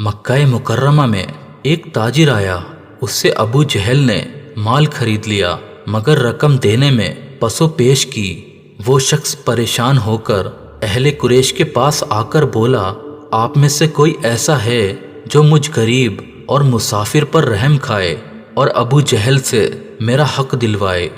مکہ مکرمہ میں ایک تاجر آیا، اس سے ابو جہل نے مال خرید لیا مگر رقم دینے میں پسو پیش کی۔ وہ شخص پریشان ہو کر اہل قریش کے پاس آ کر بولا، آپ میں سے کوئی ایسا ہے جو مجھ غریب اور مسافر پر رحم کھائے اور ابو جہل سے میرا حق دلوائے؟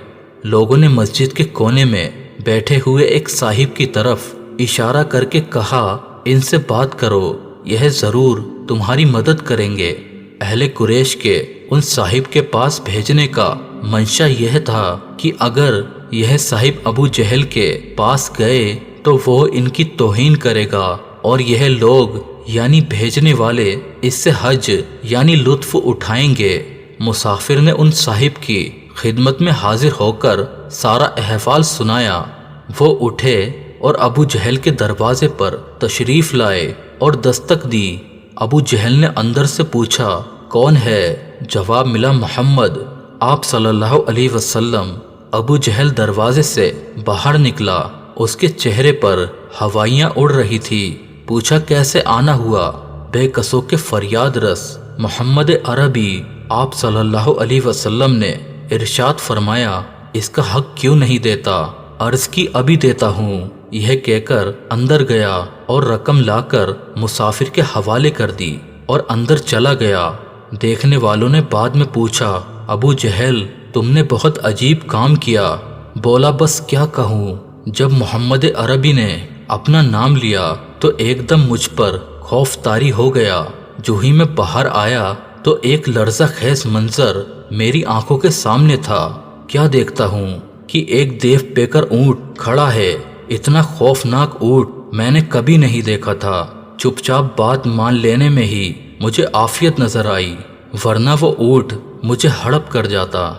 لوگوں نے مسجد کے کونے میں بیٹھے ہوئے ایک صاحب کی طرف اشارہ کر کے کہا، ان سے بات کرو، یہ ضرور تمہاری مدد کریں گے۔ اہل قریش کے ان صاحب کے پاس بھیجنے کا منشا یہ تھا کہ اگر یہ صاحب ابو جہل کے پاس گئے تو وہ ان کی توہین کرے گا اور یہ لوگ یعنی بھیجنے والے اس سے حج یعنی لطف اٹھائیں گے۔ مسافر نے ان صاحب کی خدمت میں حاضر ہو کر سارا احوال سنایا۔ وہ اٹھے اور ابو جہل کے دروازے پر تشریف لائے اور دستک دی۔ ابو جہل نے اندر سے پوچھا، کون ہے؟ جواب ملا، محمد، آپ صلی اللہ علیہ وسلم۔ ابو جہل دروازے سے باہر نکلا، اس کے چہرے پر ہوائیاں اڑ رہی تھی۔ پوچھا، کیسے آنا ہوا؟ بے قصوں کے فریاد رس محمد عربی۔ آپ صلی اللہ علیہ وسلم نے ارشاد فرمایا، اس کا حق کیوں نہیں دیتا؟ عرض کی، ابھی دیتا ہوں۔ یہ کہہ کر اندر گیا اور رقم لا کر مسافر کے حوالے کر دی اور اندر چلا گیا۔ دیکھنے والوں نے بعد میں پوچھا، ابو جہل تم نے بہت عجیب کام کیا۔ بولا، بس کیا کہوں؟ جب محمد عربی نے اپنا نام لیا تو ایک دم مجھ پر خوف طاری ہو گیا۔ جو ہی میں باہر آیا تو ایک لرزہ خیز منظر میری آنکھوں کے سامنے تھا۔ کیا دیکھتا ہوں کہ ایک دیو پیکر اونٹ کھڑا ہے۔ اتنا خوفناک اونٹ میں نے کبھی نہیں دیکھا تھا۔ چپ چاپ بات مان لینے میں ہی مجھے عافیت نظر آئی، ورنہ وہ اونٹ مجھے ہڑپ کر جاتا۔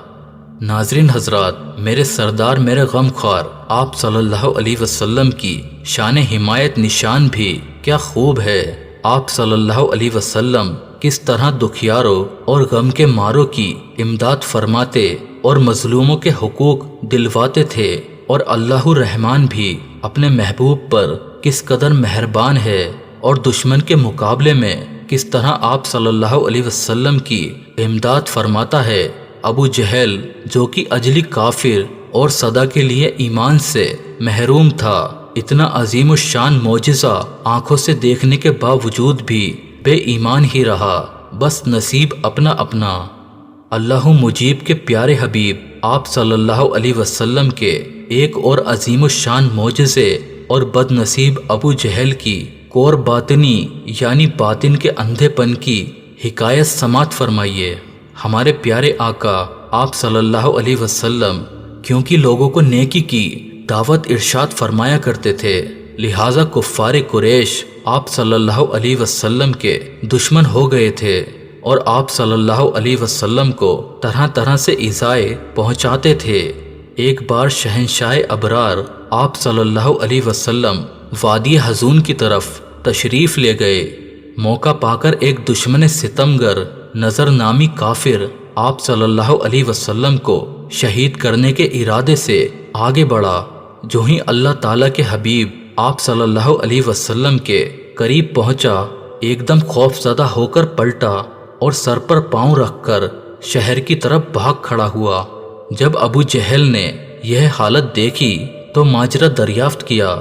ناظرین حضرات، میرے سردار، میرے غم خوار آپ صلی اللہ علیہ وسلم کی شان حمایت نشان بھی کیا خوب ہے۔ آپ صلی اللہ علیہ وسلم کس طرح دکھیاروں اور غم کے ماروں کی امداد فرماتے اور مظلوموں کے حقوق دلواتے تھے، اور اللہ الرحمن بھی اپنے محبوب پر کس قدر مہربان ہے اور دشمن کے مقابلے میں کس طرح آپ صلی اللہ علیہ وسلم کی امداد فرماتا ہے۔ ابو جہل جو کہ اجلی کافر اور صدا کے لیے ایمان سے محروم تھا، اتنا عظیم الشان معجزہ آنکھوں سے دیکھنے کے باوجود بھی بے ایمان ہی رہا۔ بس نصیب اپنا اپنا۔ اللہ مجیب کے پیارے حبیب آپ صلی اللہ علیہ وسلم کے ایک اور عظیم الشان معجزے اور بد نصیب ابو جہل کی کور باطنی یعنی باطن کے اندھے پن کی حکایت سماعت فرمائیے۔ ہمارے پیارے آقا آپ صلی اللہ علیہ وسلم کیونکہ لوگوں کو نیکی کی دعوت ارشاد فرمایا کرتے تھے، لہٰذا کفار قریش آپ صلی اللہ علیہ وسلم کے دشمن ہو گئے تھے اور آپ صلی اللہ علیہ وسلم کو طرح طرح سے ایذائے پہنچاتے تھے۔ ایک بار شہنشاہ ابرار آپ صلی اللہ علیہ وسلم وادی حزون کی طرف تشریف لے گئے۔ موقع پا کر ایک دشمن ستمگر نظر نامی کافر آپ صلی اللہ علیہ وسلم کو شہید کرنے کے ارادے سے آگے بڑھا۔ جو ہی اللہ تعالیٰ کے حبیب آپ صلی اللہ علیہ وسلم کے قریب پہنچا، ایک دم خوف زدہ ہو کر پلٹا اور سر پر پاؤں رکھ کر شہر کی طرف بھاگ کھڑا ہوا۔ جب ابو جہل نے یہ حالت دیکھی تو ماجرا دریافت کیا۔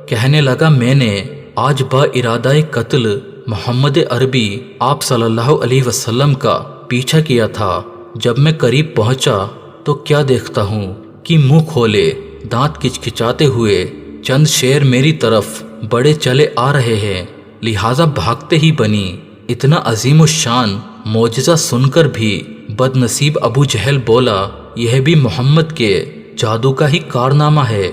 کہنے لگا، میں نے آج با ارادہ قتل محمد عربی آپ صلی اللہ علیہ وسلم کا پیچھا کیا تھا۔ جب میں قریب پہنچا تو کیا دیکھتا ہوں کہ منہ کھولے دانت کچکچاتے ہوئے چند شیر میری طرف بڑے چلے آ رہے ہیں، لہٰذا بھاگتے ہی بنی۔ اتنا عظیم الشان معجزہ سن کر بھی بد نصیب ابو جہل بولا، یہ بھی محمد کے جادو کا ہی کارنامہ ہے۔